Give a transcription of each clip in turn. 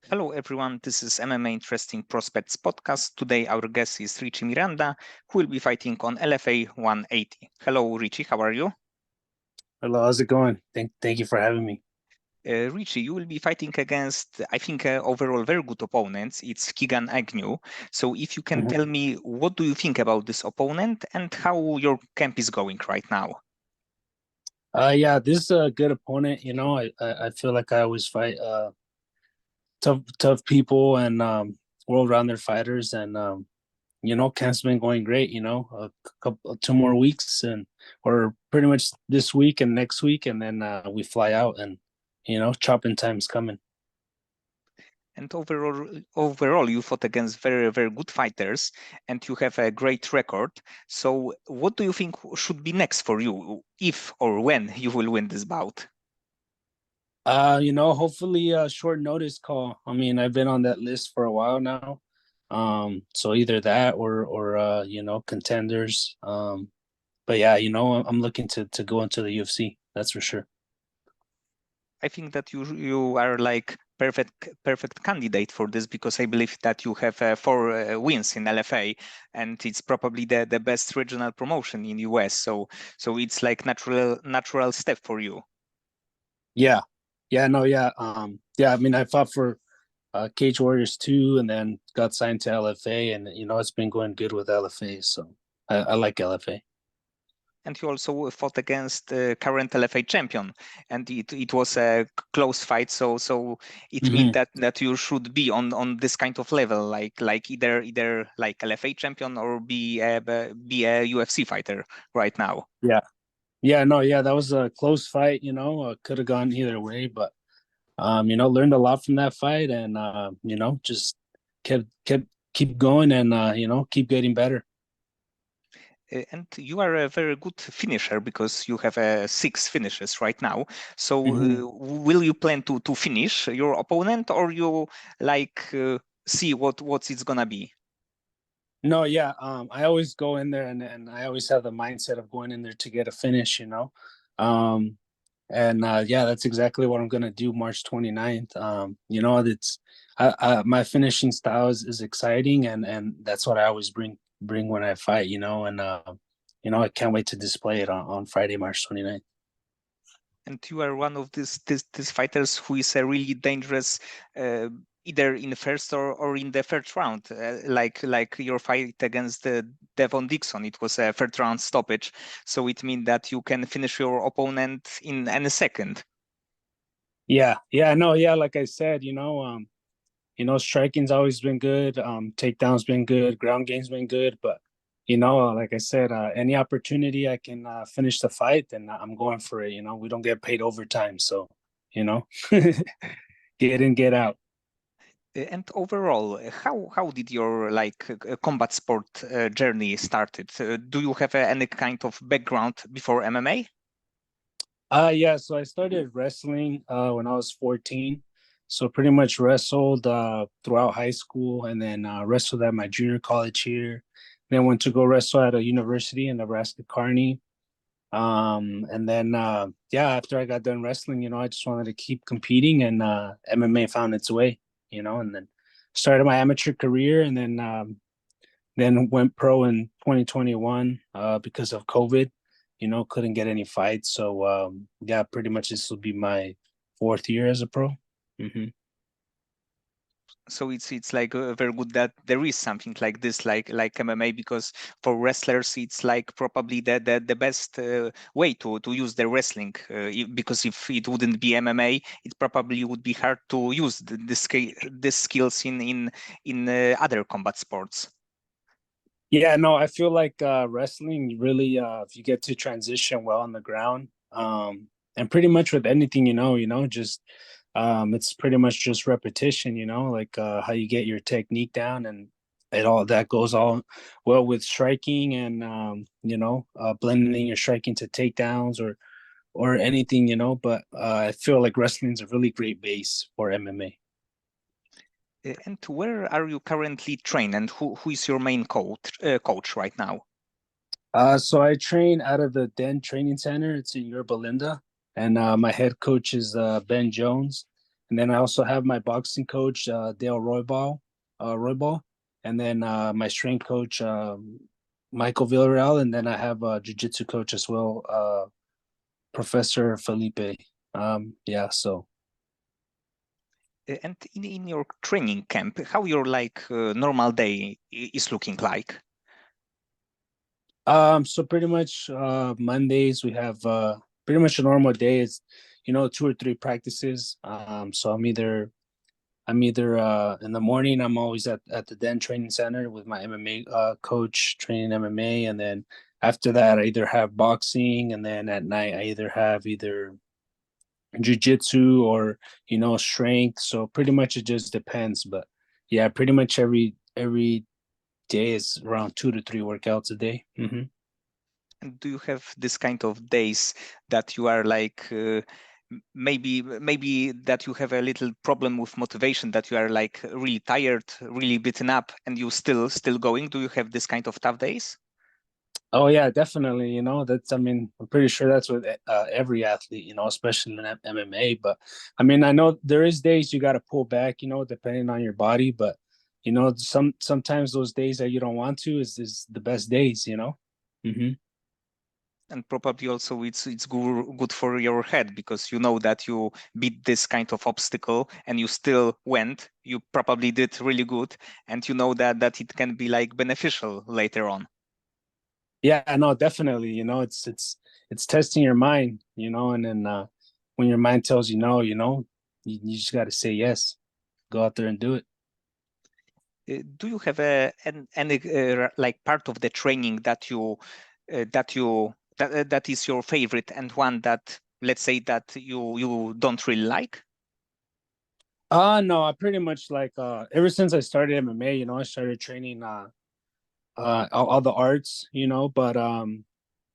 Hello, everyone. This is MMA Interesting Prospects podcast. Today, our guest is Richie Miranda, who will be fighting on LFA 180. Hello, Richie. How are you? Hello, how's it going? Thank you for having me. Richie, you will be fighting against, I think, overall very good opponents. It's Keegan Agnew. So, if you can Mhm. tell me, what do you think about this opponent and how your camp is going right now? Yeah, this is a good opponent. I feel like I always fight tough people and world-rounded fighters, and camp's been going great. A couple 2 more weeks, and or pretty much this week and next week, and then we fly out, and chopping time's coming. And overall, you fought against very, very good fighters, and you have a great record. So, what do you think should be next for you, if or when you will win this bout? Hopefully a short notice call. I mean, I've been on that list for a while now. So either that or contenders. But yeah, I'm looking to go into the UFC. That's for sure. I think that you are like perfect candidate for this because I believe that you have four wins in LFA, and it's probably the best regional promotion in US. So it's like natural step for you. Yeah, yeah, no, yeah, yeah. I mean, I fought for Cage Warriors 2, and then got signed to LFA, and it's been going good with LFA. So I like LFA. And you also fought against current LFA champion, and it was a close fight. So it means Hmm. that you should be on this kind of level, like either like LFA champion or be a UFC fighter right now. Yeah, yeah, no, yeah. That was a close fight. Could have gone either way, but learned a lot from that fight, and just kept keep going, and keep getting better. And you are a very good finisher because you have six finishes right now. So Hmm. will you plan to finish your opponent, or you like see what it's gonna be? No, yeah. I always go in there, and I always have the mindset of going in there to get a finish. Um, and yeah, that's exactly what I'm gonna do March 29th. It's my finishing style is exciting, and that's what I always bring when I fight. And I can't wait to display it on Friday, March 29th. And you are one of these fighters who is a really dangerous, uh, either in the first or in the third round, like your fight against Devon Dixon. It was a third round stoppage, so it means that you can finish your opponent in any second. Yeah, yeah, no, yeah. Like I said, striking's always been good. Takedown's been good. Ground game's been good. But like I said, any opportunity I can finish the fight, then I'm going for it. We don't get paid overtime, so you know, get in, get out. And overall, how did your like combat sport journey started? Do you have any kind of background before MMA? Yeah. So I started wrestling when I was 14. So pretty much wrestled throughout high school, and then wrestled at my junior college here. Then went to go wrestle at a university in Nebraska Kearney. And then yeah, after I got done wrestling, I just wanted to keep competing, and MMA found its way, and then started my amateur career, and then went pro in 2021 because of COVID. Couldn't get any fights. So yeah, pretty much this will be my fourth year as a pro. Hmm. So it's like very good that there is something like this, like MMA, because for wrestlers it's like probably the best way to use the wrestling. Because if it wouldn't be MMA, it probably would be hard to use the skills in other combat sports. Yeah, no, I feel like wrestling really, if you get to transition well on the ground, and pretty much with anything, just it's pretty much just repetition, like how you get your technique down, and it all that goes all well with striking, and blending your striking to takedowns or anything, But I feel like wrestling is a really great base for MMA. And where are you currently trained, and who is your main coach right now? So I train out of the Den Training Center. It's in Yorba Linda, and my head coach is Ben Jones. And then I also have my boxing coach, Dale Roybal, and then my strength coach, Michael Villarreal, and then I have a jiu-jitsu coach as well, Professor Felipe. Yeah, so And in your training camp, how your like normal day is looking like? so pretty much Mondays we have pretty much a normal day. It's two or three practices. So I'm either in the morning I'm always at the Den Training Center with my MMA coach training MMA, and then after that I either have boxing, and then at night I either jujitsu or strength. So pretty much it just depends, but yeah, pretty much every day is around 2 to 3 workouts a day. And do you have this kind of days that you are like maybe that you have a little problem with motivation, that you are like really tired, really beaten up, and you still going? Do you have this kind of tough days? Oh yeah, definitely. That's, I mean, I'm pretty sure that's with every athlete, especially in MMA. But I mean, I know there is days you got to pull back, depending on your body. But sometimes those days that you don't want to is the best days. Hmm. And probably also it's good for your head, because you know that you beat this kind of obstacle and you still went. You probably did really good, and you know that it can be like beneficial later on. Yeah, no, definitely. It's testing your mind, and then when your mind tells you no, you just got to say yes, go out there and do it. Do you have any like part of the training that that is your favorite, and one that, let's say, that you don't really like? No, I pretty much like ever since I started MMA, I started training all the arts, but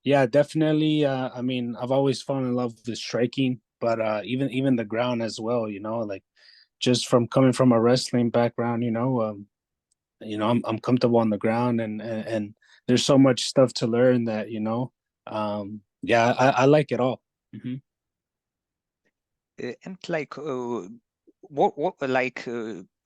yeah, definitely I mean, I've always fallen in love with striking, but even the ground as well, like just from coming from a wrestling background, I'm comfortable on the ground, and there's so much stuff to learn that, yeah, I like it all. Hmm. And like what like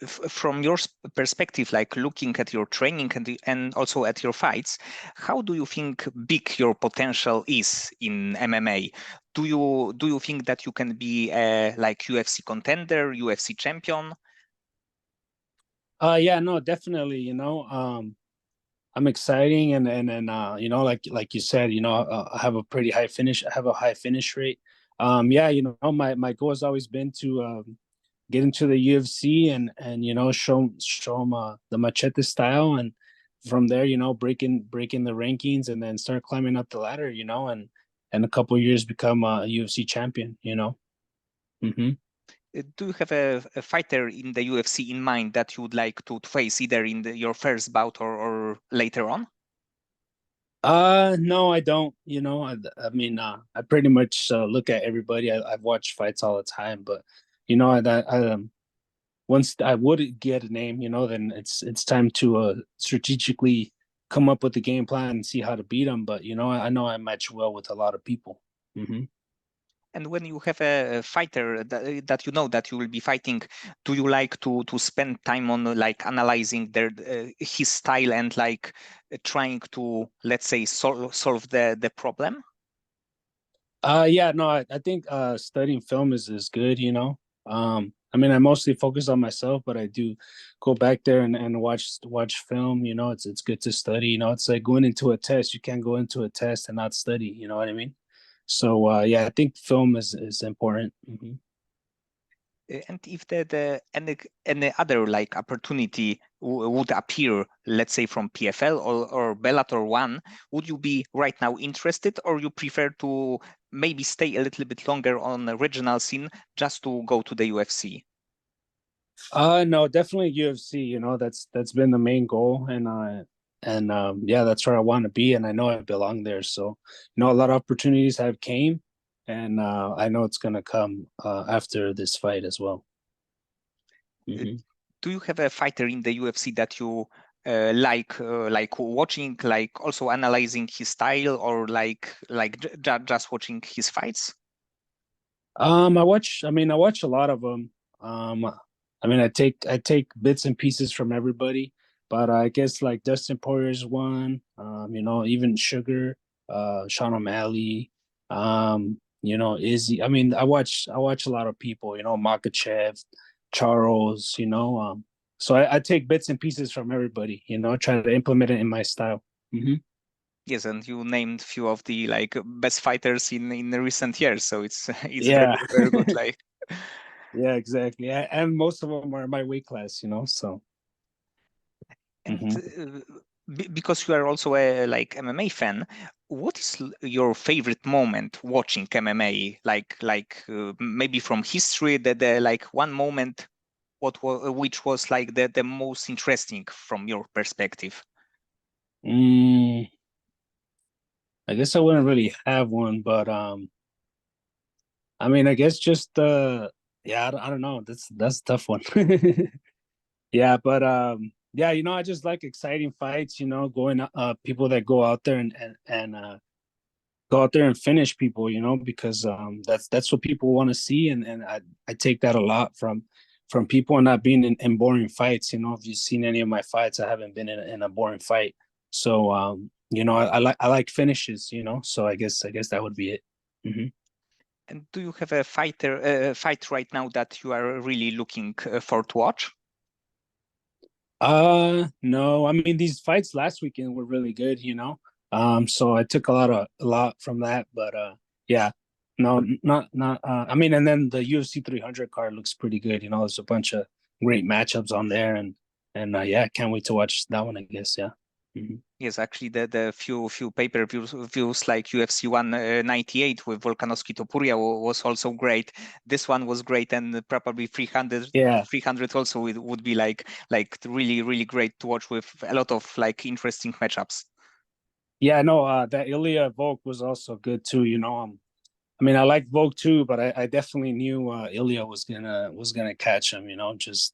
from your perspective, like looking at your training and also at your fights, how do you think big your potential is in MMA? Do you think that you can be a like UFC contender, UFC champion? Yeah, no, definitely, I'm exciting, and like you said, I have a pretty high finish. I have a high finish rate. Yeah, my goal has always been to get into the UFC, and show them the machete style, and from there, breaking the rankings, and then start climbing up the ladder, and a couple years become a UFC champion. Hmm. Do you have a fighter in the UFC in mind that you would like to face, either in your first bout or later on? No, I don't. I mean, I pretty much look at everybody. I've watched fights all the time, but once I would get a name, then it's time to strategically come up with a game plan and see how to beat them. But I know I match well with a lot of people. Hmm. And when you have a fighter that you know that you will be fighting, do you like to spend time on like analyzing his style and like trying to, let's say, solve the problem? Yeah, no, I think studying film is good. I mean, I mostly focus on myself, but I do go back there and watch film. It's good to study. It's like going into a test. You can't go into a test and not study. You know what I mean? So yeah, I think film is important. Hmm. And if any other like opportunity would appear, let's say from PFL or Bellator one, would you be right now interested, or you prefer to maybe stay a little bit longer on the regional scene just to go to the UFC? No, definitely UFC. That's been the main goal, and yeah, that's where I want to be, and I know I belong there. So, a lot of opportunities have came, and I know it's gonna come after this fight as well. Uh, Hmm. Do you have a fighter in the UFC that you like watching, like also analyzing his style, or just watching his fights? I watch. I mean, I watch a lot of them. I mean, I take bits and pieces from everybody, but I guess like Dustin Poirier's one. You know, even Sugar, Sean O'Malley, you know, Izzy. I mean, I watch a lot of people. You know, Makachev, Charles. You know, so I take bits and pieces from everybody. You know, try to implement it in my style. Hmm. Yes, and you named few of the like best fighters in the recent years, so it's it's Yeah, very good. Like, yeah, exactly. And most of them are my weight class. You know, so. and Mhm. because you are also a like MMA fan, what is your favorite moment watching MMA? Maybe from history, that the like one moment, what was which was like the most interesting from your perspective? Mm, I guess I wouldn't really have one, but I mean, I guess just yeah, I don't know. That's a tough one. Yeah, but yeah, you know, I just like exciting fights, you know, going people that go out there and go out there and finish people, you know, because that's what people want to see, and I take that a lot from people and not being in boring fights. You know, if you've seen any of my fights, I haven't been in a boring fight. So you know, I like finishes, you know. So I guess that would be it. Hmm. And do you have a fight right now that you are really looking for to watch? No, I mean these fights last weekend were really good, you know. So I took a lot from that, but yeah, no, not. I mean, and then the UFC 300 card looks pretty good. You know, there's a bunch of great matchups on there, and yeah, can't wait to watch that one. I guess, yeah. Mhm. Yes, actually, the few pay-per-views like UFC 198 with Volkanovski Topuria was also great. This one was great, and probably Yeah, 300 also would be like really great to watch with a lot of like interesting matchups. yeah, no, that Ilya Volk was also good too. You know, I mean, I like Volk too, but I definitely knew Ilya was gonna catch him. You know, just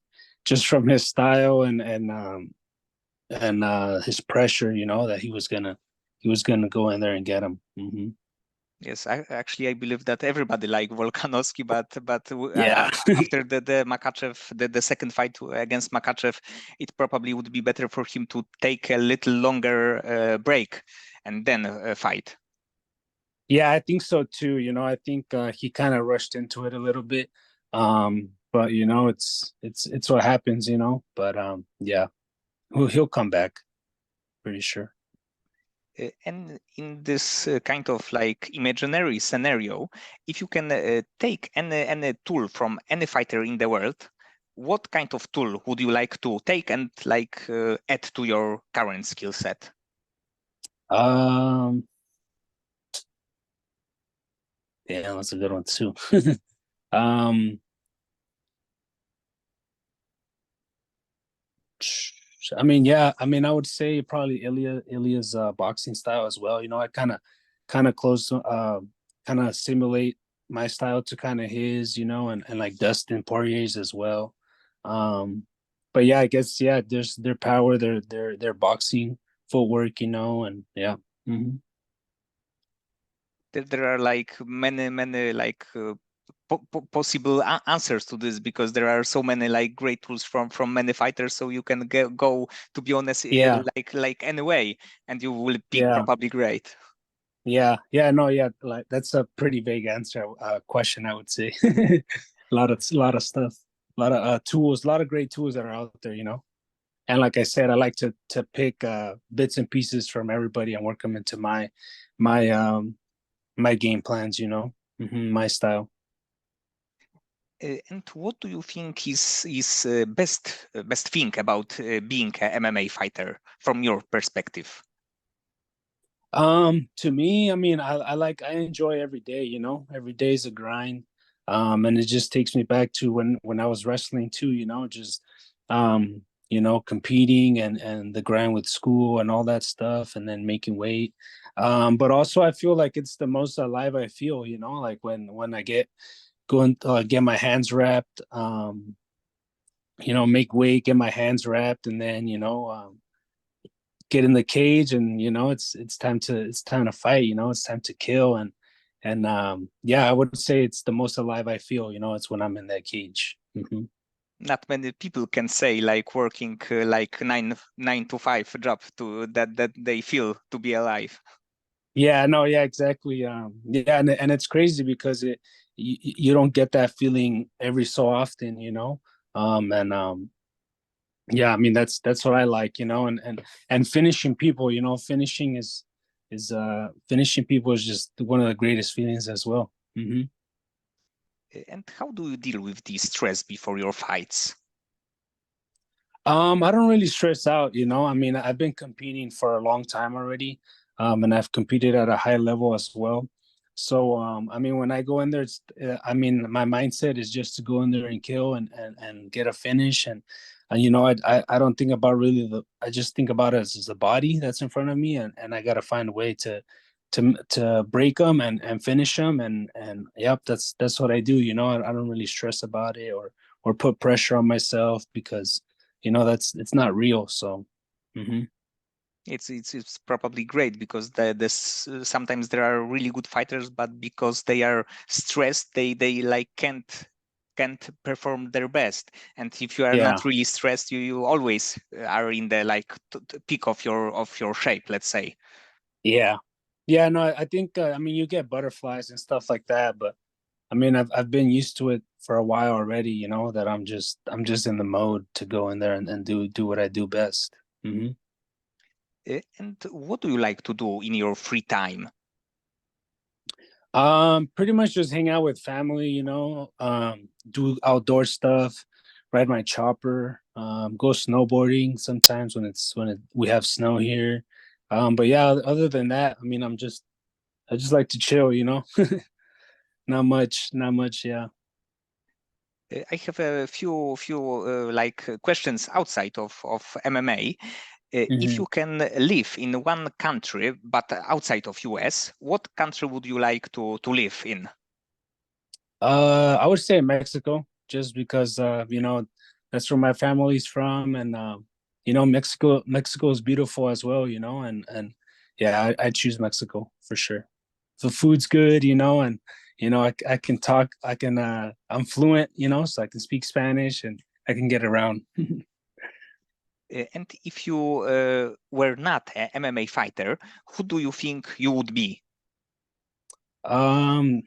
from his style and his pressure, you know, that he was gonna go in there and get him. Hmm. Yes, I believe that everybody like Volkanovski, but Yeah, after the Makachev, the second fight against Makachev, it probably would be better for him to take a little longer break and then fight. yeah, I think so too. You know, I think he kind of rushed into it a little bit, but you know, it's what happens, you know. But yeah, he'll come back, pretty sure. And in this kind of like imaginary scenario, if you can take any tool from any fighter in the world, what kind of tool would you like to take and like add to your current skill set? Um, yeah, that's a good one too. um, I mean, yeah, I mean, I would say probably Ilya's boxing style as well. You know, I kind of close kind of simulate my style to kind of his, you know, and like Dustin Poirier's as well. Um, but yeah, I guess yeah, there's their power, their boxing footwork, you know, and yeah. Hmm. There are like many like possible answers to this because there are so many like great tools from many fighters, so you can go to be honest Yeah, like any way and you will pick yeah, probably great. yeah, no, yeah, like that's a pretty vague answer question, I would say. A lot of stuff, a lot of tools, a lot of great tools that are out there, you know. And like I said, I like to pick bits and pieces from everybody and work them into my my game plans, you know, my style. And what do you think is best thing about being a MMA fighter from your perspective? To me, I mean, I enjoy every day, you know, every day is a grind. And it just takes me back to when I was wrestling too, you know, just you know, competing and the grind with school and all that stuff and then making weight. But also I feel like it's the most alive I feel, you know, like when I get my hands wrapped, you know, make weight, get my hands wrapped, and then you know, get in the cage, and you know, it's time to fight. You know, it's time to kill, and yeah, I would say it's the most alive I feel. You know, it's when I'm in that cage. Hmm. Not many people can say like working like nine to five job to that they feel to be alive. Yeah, no, yeah, exactly. Yeah, and it's crazy because you don't get that feeling every so often, you know. And Yeah, I mean that's what I like, you know, and finishing people, you know, finishing people is just one of the greatest feelings as well. Hmm. And how do you deal with the stress before your fights? I don't really stress out, you know. I mean, I've been competing for a long time already, and I've competed at a high level as well. So, I mean, when I go in there, I mean, my mindset is just to go in there and kill and get a finish, and you know, I don't think about really I just think about it as the body that's in front of me, and I got to find a way to break them and finish them, and yep, that's what I do. You know, I don't really stress about it or put pressure on myself because you know that's it's not real. So mhm. It's probably great because sometimes there are really good fighters, but because they are stressed, they like can't perform their best. And if you are Yeah, not really stressed, you always are in the like peak of your shape, let's say. yeah, yeah. No, I think I mean you get butterflies and stuff like that, but I mean I've been used to it for a while already. You know that I'm just in the mode to go in there and do what I do best. Hmm. And what do you like to do in your free time? Pretty much just hang out with family, you know, do outdoor stuff, ride my chopper, go snowboarding sometimes we have snow here. But yeah, other than that, I mean, I just like to chill, you know. Not much, not much. Yeah. I have a few like questions outside of MMA. If Hmm. you can live in one country but outside of US, what country would you like to live in? I would say Mexico, just because you know, that's where my family's from, and you know, Mexico is beautiful as well, you know, and yeah, I choose Mexico for sure. The food's good, you know, and you know, I can talk, I'm fluent, you know, so I can speak Spanish and I can get around. And if you were not an MMA fighter, who do you think you would be? um,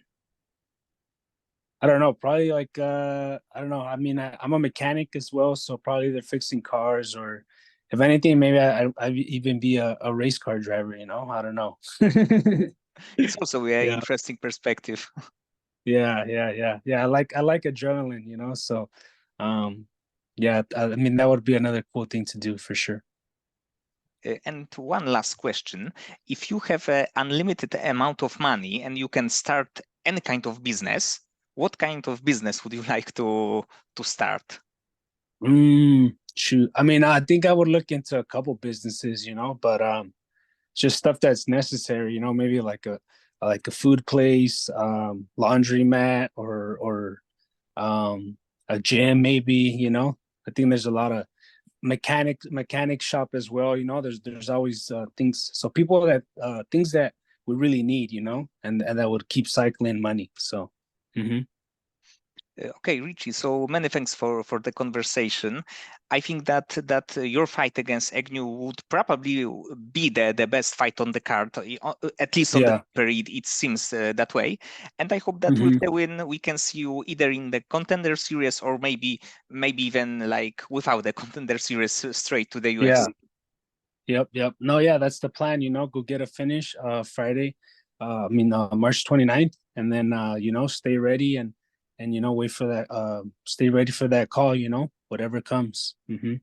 I don't know, probably like I don't know. I mean, I'm a mechanic as well, so probably they're fixing cars, or if anything, maybe I'd even be a race car driver. You know, I don't know. It's also an Yeah, interesting perspective. yeah. I like adrenaline. You know, so um, yeah. I mean, that would be another cool thing to do for sure. And one last question. If you have an unlimited amount of money and you can start any kind of business, what kind of business would you like to start? Shoot. I mean, I think I would look into a couple businesses. You know, but just stuff that's necessary, you know, maybe like a food place, laundromat, or a gym, maybe, you know. I think there's a lot of mechanic shop as well, you know. There's always things, so people that things that we really need, you know, and that would keep cycling money. So mhm. Okay, Richie. So many thanks for the conversation. I think that your fight against Agnew would probably be the best fight on the card, at least on the Yeah. paper. It seems that way. And I hope that with Hmm. the win, we can see you either in the contender series or maybe even like without the contender series straight to the Yeah. US. Yep. No, yeah, that's the plan, you know, go get a finish Friday. March 29th, and then you know, stay ready and you know, wait for that stay ready for that call, you know, whatever comes. Hmm.